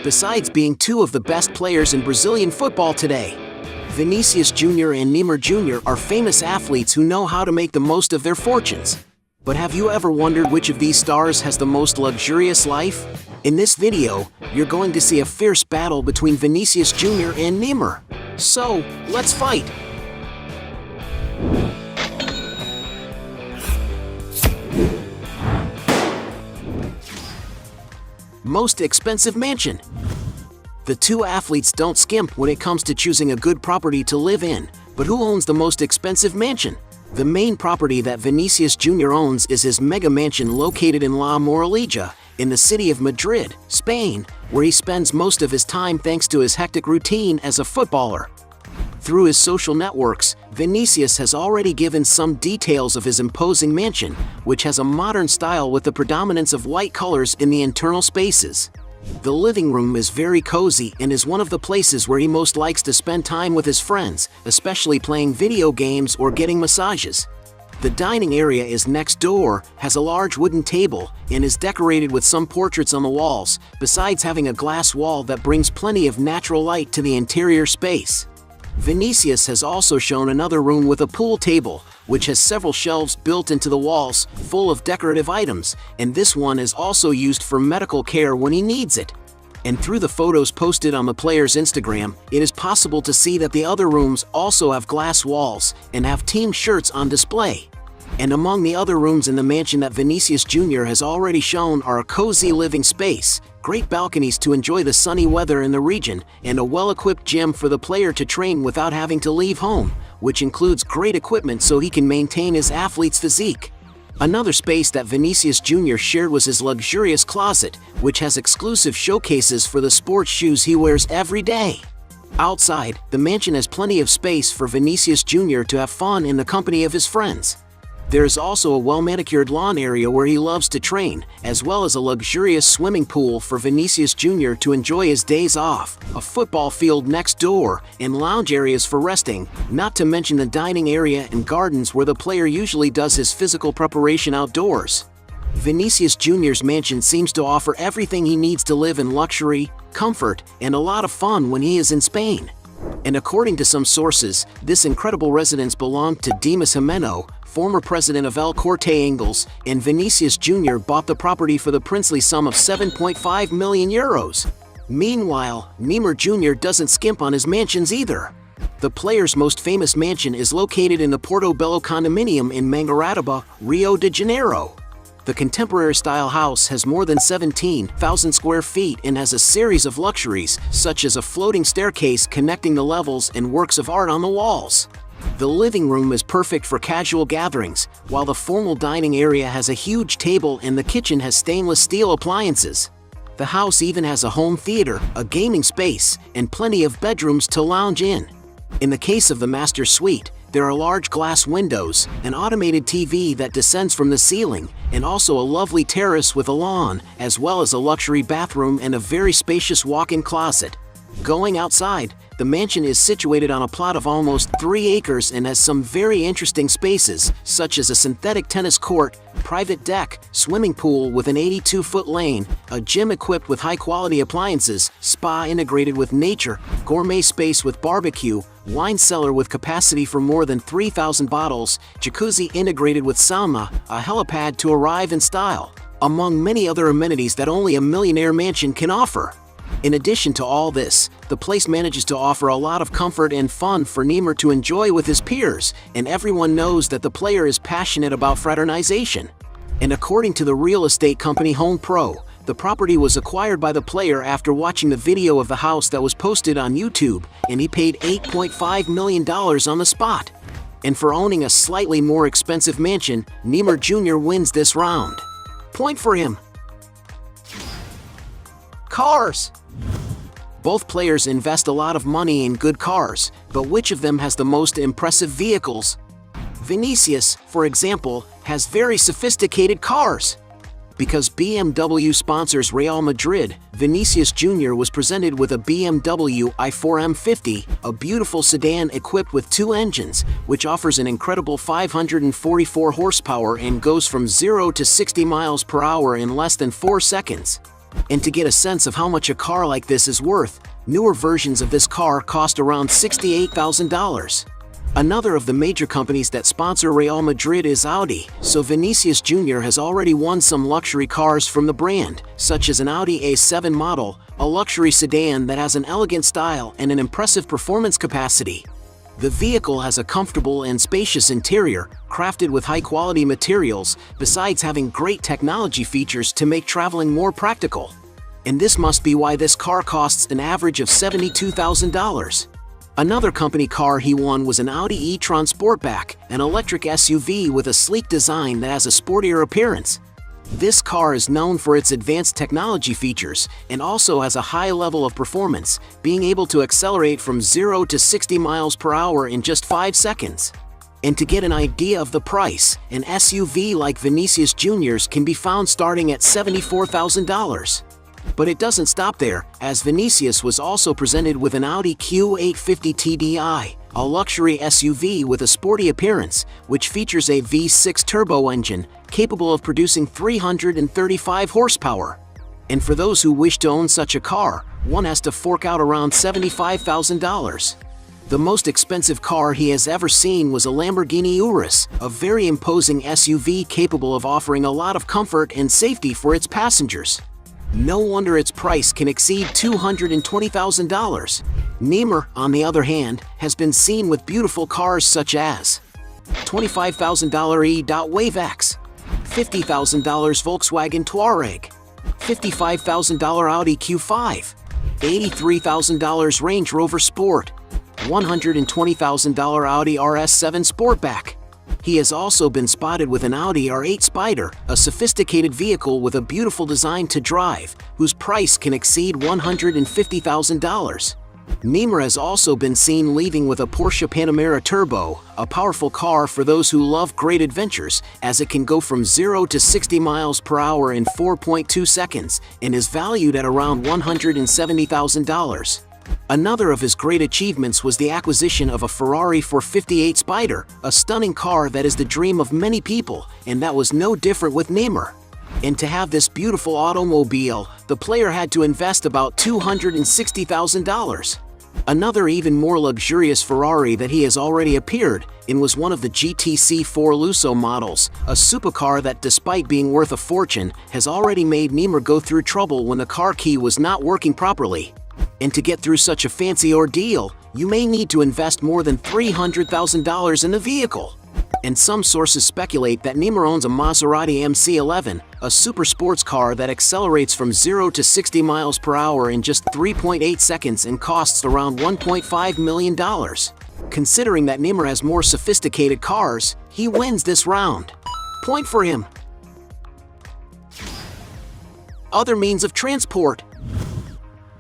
besides being two of the best players in Brazilian football today. Vinicius Jr. and Neymar Jr. are famous athletes who know how to make the most of their fortunes. But have you ever wondered which of these stars has the most luxurious life? In this video, you're going to see a fierce battle between Vinicius Jr. and Neymar. So, let's fight! Most expensive mansion. The two athletes don't skimp when it comes to choosing a good property to live in, but who owns the most expensive mansion? The main property that Vinicius Jr. owns is his mega mansion located in La Moraleja, in the city of Madrid, Spain, where he spends most of his time thanks to his hectic routine as a footballer. Through his social networks, Vinicius has already given some details of his imposing mansion, which has a modern style with the predominance of white colors in the internal spaces. The living room is very cozy and is one of the places where he most likes to spend time with his friends, especially playing video games or getting massages. The dining area is next door, has a large wooden table, and is decorated with some portraits on the walls, besides having a glass wall that brings plenty of natural light to the interior space. Vinicius has also shown another room with a pool table, which has several shelves built into the walls, full of decorative items, and this one is also used for medical care when he needs it. And through the photos posted on the player's Instagram, it is possible to see that the other rooms also have glass walls and have team shirts on display. And among the other rooms in the mansion that Vinicius Jr. has already shown are a cozy living space, great balconies to enjoy the sunny weather in the region, and a well-equipped gym for the player to train without having to leave home, which includes great equipment so he can maintain his athlete's physique. Another space that Vinicius Jr. shared was his luxurious closet, which has exclusive showcases for the sports shoes he wears every day. Outside, the mansion has plenty of space for Vinicius Jr. to have fun in the company of his friends. There is also a well-manicured lawn area where he loves to train, as well as a luxurious swimming pool for Vinicius Jr. to enjoy his days off, a football field next door, and lounge areas for resting, not to mention the dining area and gardens where the player usually does his physical preparation outdoors. Vinicius Jr.'s mansion seems to offer everything he needs to live in luxury, comfort, and a lot of fun when he is in Spain. And according to some sources, this incredible residence belonged to Dimas Jimeno, former president of El Corte Inglés, and Vinicius Jr. bought the property for the princely sum of 7.5 million euros. Meanwhile, Neymar Jr. doesn't skimp on his mansions either. The player's most famous mansion is located in the Portobello condominium in Mangaratiba, Rio de Janeiro. The contemporary-style house has more than 17,000 square feet and has a series of luxuries, such as a floating staircase connecting the levels and works of art on the walls. The living room is perfect for casual gatherings, while the formal dining area has a huge table and the kitchen has stainless steel appliances. The house even has a home theater, a gaming space, and plenty of bedrooms to lounge in. In the case of the master suite, there are large glass windows, an automated TV that descends from the ceiling, and also a lovely terrace with a lawn, as well as a luxury bathroom and a very spacious walk-in closet. Going outside, the mansion is situated on a plot of almost 3 acres and has some very interesting spaces, such as a synthetic tennis court, private deck, swimming pool with an 82-foot lane, a gym equipped with high-quality appliances, spa integrated with nature, gourmet space with barbecue, wine cellar with capacity for more than 3,000 bottles, jacuzzi integrated with sauna, a helipad to arrive in style, among many other amenities that only a millionaire mansion can offer. In addition to all this, the place manages to offer a lot of comfort and fun for Neymar to enjoy with his peers, and everyone knows that the player is passionate about fraternization. And according to the real estate company Home Pro, the property was acquired by the player after watching the video of the house that was posted on YouTube, and he paid $8.5 million on the spot. And for owning a slightly more expensive mansion, Neymar Jr. wins this round. Point for him. Cars. Both players invest a lot of money in good cars, but which of them has the most impressive vehicles? Vinicius, for example, has very sophisticated cars. Because BMW sponsors Real Madrid, Vinicius Jr. was presented with a BMW i4 M50, a beautiful sedan equipped with 2 engines, which offers an incredible 544 horsepower and goes from 0 to 60 miles per hour in less than 4 seconds. And to get a sense of how much a car like this is worth, newer versions of this car cost around $68,000. Another of the major companies that sponsor Real Madrid is Audi, so Vinicius Jr. has already won some luxury cars from the brand, such as an Audi A7 model, a luxury sedan that has an elegant style and an impressive performance capacity. The vehicle has a comfortable and spacious interior, crafted with high-quality materials, besides having great technology features to make traveling more practical. And this must be why this car costs an average of $72,000. Another company car he won was an Audi e-tron Sportback, an electric SUV with a sleek design that has a sportier appearance. This car is known for its advanced technology features and also has a high level of performance, being able to accelerate from 0 to 60 miles per hour in just 5 seconds. And to get an idea of the price, an SUV like Vinicius Jr.'s can be found starting at $74,000. But it doesn't stop there, as Vinicius was also presented with an Audi Q850 TDI, a luxury SUV with a sporty appearance, which features a V6 turbo engine, capable of producing 335 horsepower. And for those who wish to own such a car, one has to fork out around $75,000. The most expensive car he has ever seen was a Lamborghini Urus, a very imposing SUV capable of offering a lot of comfort and safety for its passengers. No wonder its price can exceed $220,000. Neymar, on the other hand, has been seen with beautiful cars such as $25,000 E-Wave X, $50,000 Volkswagen Touareg, $55,000 Audi Q5, $83,000 Range Rover Sport, $120,000 Audi RS7 Sportback. He has also been spotted with an Audi R8 Spider, a sophisticated vehicle with a beautiful design to drive, whose price can exceed $150,000. Neymar has also been seen leaving with a Porsche Panamera Turbo, a powerful car for those who love great adventures, as it can go from 0 to 60 miles per hour in 4.2 seconds and is valued at around $170,000. Another of his great achievements was the acquisition of a Ferrari 458 Spider, a stunning car that is the dream of many people, and that was no different with Neymar. And to have this beautiful automobile, the player had to invest about $260,000. Another even more luxurious Ferrari that he has already appeared in was one of the GTC4 Lusso models, a supercar that, despite being worth a fortune, has already made Neymar go through trouble when the car key was not working properly. And to get through such a fancy ordeal, you may need to invest more than $300,000 in the vehicle. And some sources speculate that Neymar owns a Maserati MC11, a super sports car that accelerates from 0 to 60 miles per hour in just 3.8 seconds and costs around $1.5 million. Considering that Neymar has more sophisticated cars, he wins this round. Point for him. Other means of transport.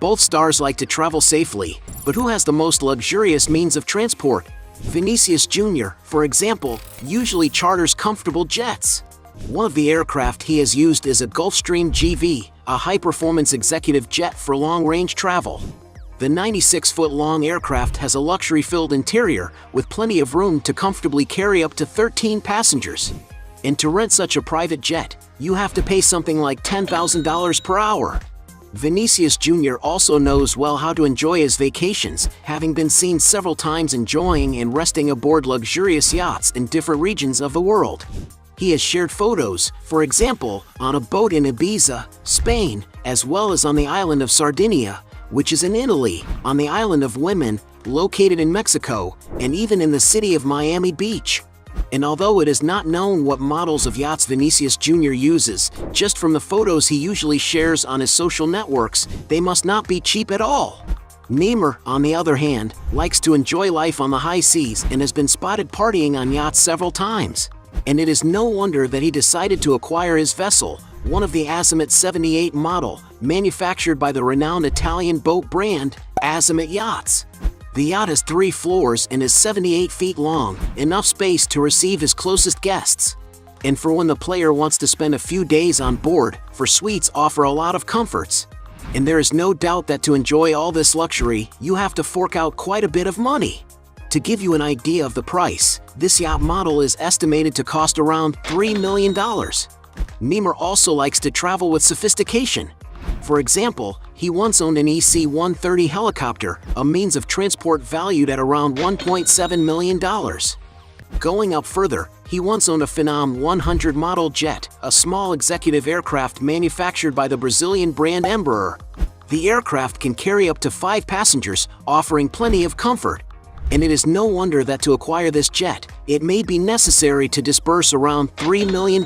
Both stars like to travel safely, but who has the most luxurious means of transport? Vinicius Jr., for example, usually charters comfortable jets. One of the aircraft he has used is a Gulfstream GV, a high-performance executive jet for long-range travel. The 96-foot-long aircraft has a luxury-filled interior with plenty of room to comfortably carry up to 13 passengers. And to rent such a private jet, you have to pay something like $10,000 per hour. Vinicius Jr. also knows well how to enjoy his vacations, having been seen several times enjoying and resting aboard luxurious yachts in different regions of the world. He has shared photos, for example, on a boat in Ibiza, Spain, as well as on the island of Sardinia, which is in Italy, on the island of Women, located in Mexico, and even in the city of Miami Beach. And although it is not known what models of yachts Vinicius Jr. uses, just from the photos he usually shares on his social networks, they must not be cheap at all. Neymar, on the other hand, likes to enjoy life on the high seas and has been spotted partying on yachts several times. And it is no wonder that he decided to acquire his vessel, one of the Azimut 78 model, manufactured by the renowned Italian boat brand, Azimut Yachts. The yacht has 3 floors and is 78 feet long, enough space to receive his closest guests. And for when the player wants to spend a few days on board, for suites offer a lot of comforts. And there is no doubt that to enjoy all this luxury, you have to fork out quite a bit of money. To give you an idea of the price, this yacht model is estimated to cost around $3 million. Neymar also likes to travel with sophistication. For example, he once owned an EC-130 helicopter, a means of transport valued at around $1.7 million. Going up further, he once owned a Phenom 100 model jet, a small executive aircraft manufactured by the Brazilian brand Embraer. The aircraft can carry up to 5 passengers, offering plenty of comfort. And it is no wonder that to acquire this jet, it may be necessary to disburse around $3 million.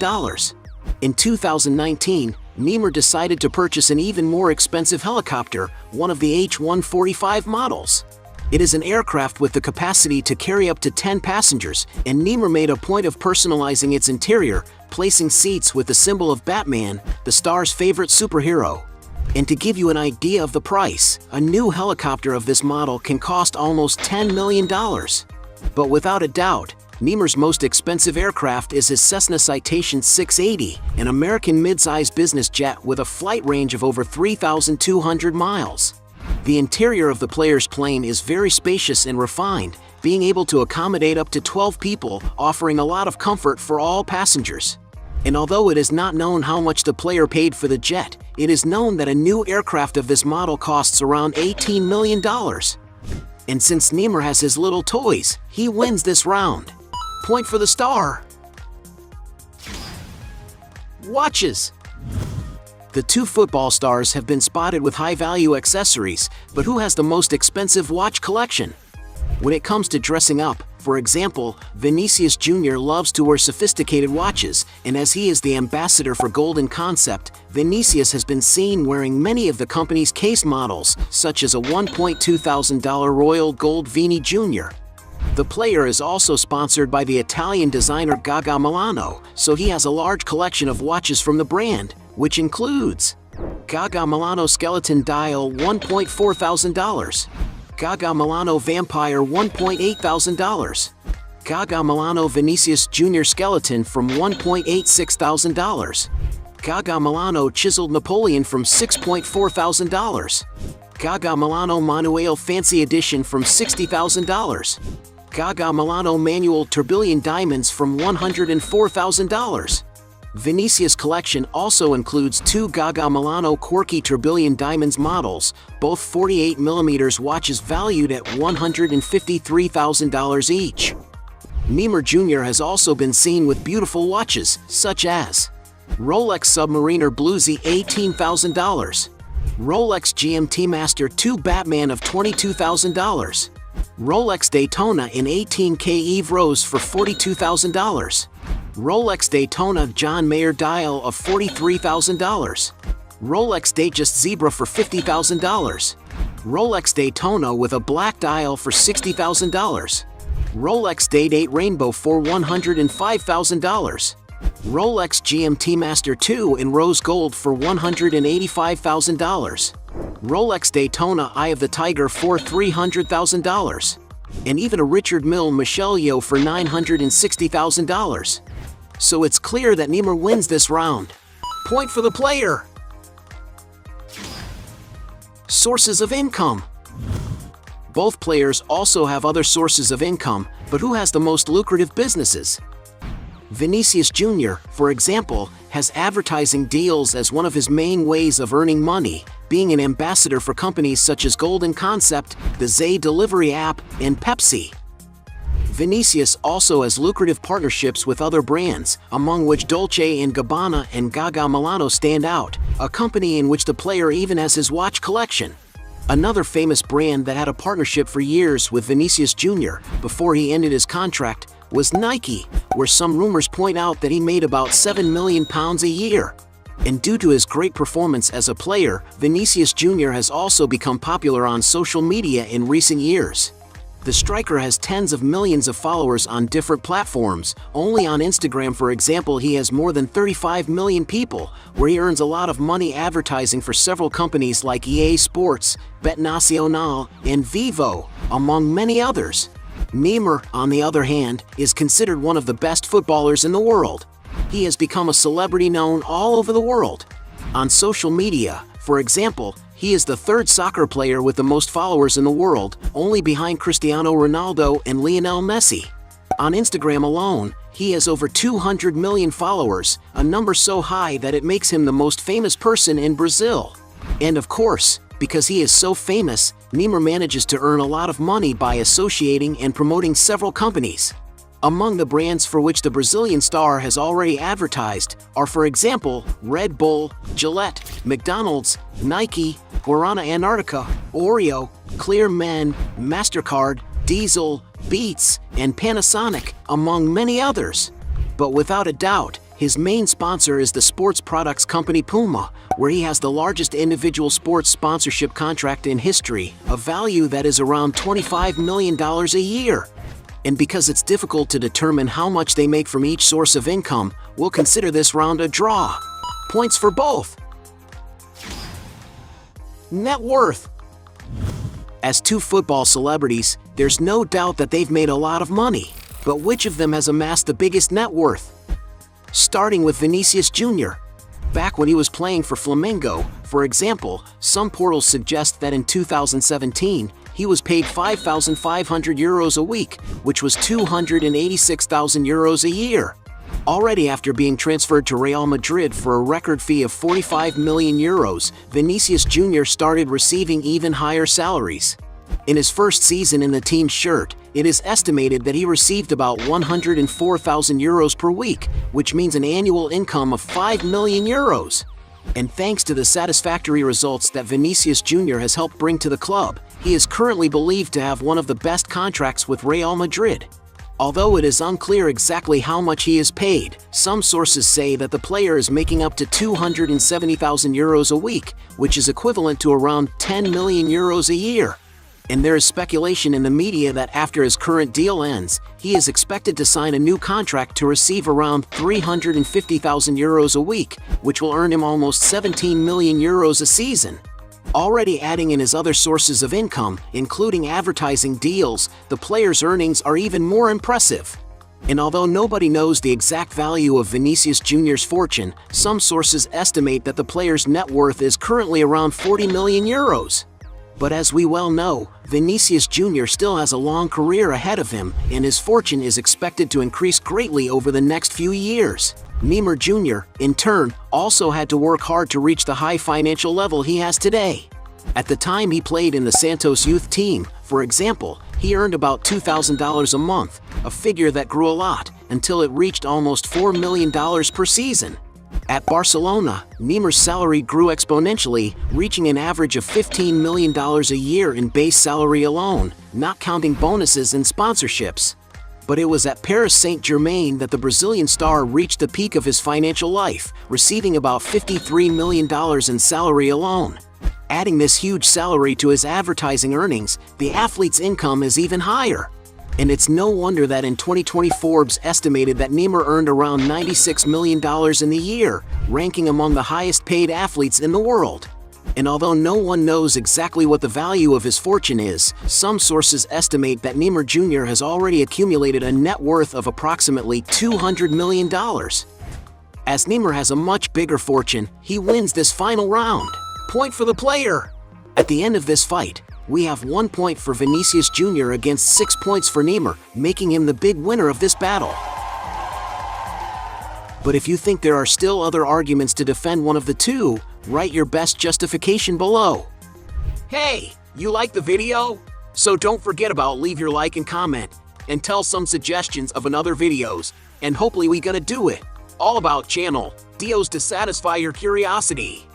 In 2019, Neymar decided to purchase an even more expensive helicopter, one of the H-145 models. It is an aircraft with the capacity to carry up to 10 passengers, and Neymar made a point of personalizing its interior, placing seats with the symbol of Batman, the star's favorite superhero. And to give you an idea of the price, a new helicopter of this model can cost almost $10 million. But without a doubt, Neymar's most expensive aircraft is his Cessna Citation 680, an American mid-size business jet with a flight range of over 3,200 miles. The interior of the player's plane is very spacious and refined, being able to accommodate up to 12 people, offering a lot of comfort for all passengers. And although it is not known how much the player paid for the jet, it is known that a new aircraft of this model costs around $18 million. And since Neymar has his little toys, he wins this round. Point for the star. Watches. The two football stars have been spotted with high-value accessories, but who has the most expensive watch collection? When it comes to dressing up, for example, Vinicius Jr. loves to wear sophisticated watches, and as he is the ambassador for Golden Concept, Vinicius has been seen wearing many of the company's case models, such as a $1,200 Royal Gold Vini Jr. The player is also sponsored by the Italian designer Gaga Milano, so he has a large collection of watches from the brand, which includes Gaga Milano Skeleton Dial $1,400, Gaga Milano Vampire $1,800, Gaga Milano Vinicius Jr. Skeleton from $1,860, Gaga Milano Chiseled Napoleon from $6,400, Gaga Milano Manuel Fancy Edition from $60,000, Gaga Milano Manual Tourbillon Diamonds from $104,000. Vinicius collection also includes two Gaga Milano Quirky Tourbillon Diamonds models, both 48mm watches valued at $153,000 each. Neymar Jr. has also been seen with beautiful watches, such as Rolex Submariner Bluesy $18,000, Rolex GMT Master 2 Batman of $22,000, Rolex Daytona in 18K Eve Rose for $42,000, Rolex Daytona John Mayer Dial of $43,000, Rolex Datejust Zebra for $50,000, Rolex Daytona with a black dial for $60,000, Rolex Day-Date Rainbow for $105,000, Rolex GMT Master 2 in Rose Gold for $185,000, Rolex Daytona Eye of the Tiger for $300,000, and even a Richard Mille Michel Yeo for $960,000. So it's clear that Neymar wins this round. Point for the player. Sources of income. Both players also have other sources of income, but who has the most lucrative businesses? Vinicius Jr., for example, has advertising deals as one of his main ways of earning money, being an ambassador for companies such as Golden Concept, the Zay delivery app, and Pepsi. Vinicius also has lucrative partnerships with other brands, among which Dolce & Gabbana and Gaga Milano stand out, a company in which the player even has his watch collection. Another famous brand that had a partnership for years with Vinicius Jr. before he ended his contract was Nike, where some rumors point out that he made about £7 million a year. And due to his great performance as a player, Vinicius Jr. has also become popular on social media in recent years. The striker has tens of millions of followers on different platforms. Only on Instagram, for example, he has more than 35 million people, where he earns a lot of money advertising for several companies like EA Sports, Bet Nacional, and Vivo, among many others. Neymar, on the other hand, is considered one of the best footballers in the world. He has become a celebrity known all over the world. On social media, for example, he is the third soccer player with the most followers in the world, only behind Cristiano Ronaldo and Lionel Messi. On Instagram alone, he has over 200 million followers, a number so high that it makes him the most famous person in Brazil. And of course, because he is so famous, Neymar manages to earn a lot of money by associating and promoting several companies. Among the brands for which the Brazilian star has already advertised are, for example, Red Bull, Gillette, McDonald's, Nike, Guarana Antarctica, Oreo, Clear Men, MasterCard, Diesel, Beats, and Panasonic, among many others. But without a doubt, his main sponsor is the sports products company Puma, where he has the largest individual sports sponsorship contract in history, a value that is around $25 million a year. And because it's difficult to determine how much they make from each source of income, we'll consider this round a draw. Points for both. Net worth. As two football celebrities, there's no doubt that they've made a lot of money. But which of them has amassed the biggest net worth? Starting with Vinicius Jr. Back when he was playing for Flamengo, for example, some portals suggest that in 2017, he was paid €5,500 a week, which was €286,000 a year. Already after being transferred to Real Madrid for a record fee of €45 million, Vinicius Jr. started receiving even higher salaries. In his first season in the team's shirt, it is estimated that he received about €104,000 per week, which means an annual income of €5 million. And thanks to the satisfactory results that Vinicius Jr. has helped bring to the club, he is currently believed to have one of the best contracts with Real Madrid. Although it is unclear exactly how much he is paid, some sources say that the player is making up to €270,000 a week, which is equivalent to around €10 million a year. And there is speculation in the media that after his current deal ends, he is expected to sign a new contract to receive around €350,000 a week, which will earn him almost €17 million a season. Already adding in his other sources of income, including advertising deals, the player's earnings are even more impressive. And although nobody knows the exact value of Vinicius Jr.'s fortune, some sources estimate that the player's net worth is currently around €40 million. But as we well know, Vinicius Jr. still has a long career ahead of him, and his fortune is expected to increase greatly over the next few years. Neymar Jr., in turn, also had to work hard to reach the high financial level he has today. At the time he played in the Santos youth team, for example, he earned about $2,000 a month, a figure that grew a lot, until it reached almost $4 million per season. At Barcelona, Neymar's salary grew exponentially, reaching an average of $15 million a year in base salary alone, not counting bonuses and sponsorships. But it was at Paris Saint-Germain that the Brazilian star reached the peak of his financial life, receiving about $53 million in salary alone. Adding this huge salary to his advertising earnings, the athlete's income is even higher. And it's no wonder that in 2020 Forbes estimated that Neymar earned around $96 million in the year, ranking among the highest paid athletes in the world. And although no one knows exactly what the value of his fortune is, some sources estimate that Neymar Jr. has already accumulated a net worth of approximately $200 million. As Neymar has a much bigger fortune, he wins this final round. Point for the player. At the end of this fight, we have 1 point for Vinicius Jr. against 6 points for Neymar, making him the big winner of this battle. But if you think there are still other arguments to defend one of the two, write your best justification below. Hey, you like the video? So don't forget about leave your like and comment, and tell some suggestions of another videos, and hopefully we gonna do it. All about channel, Dios to satisfy your curiosity.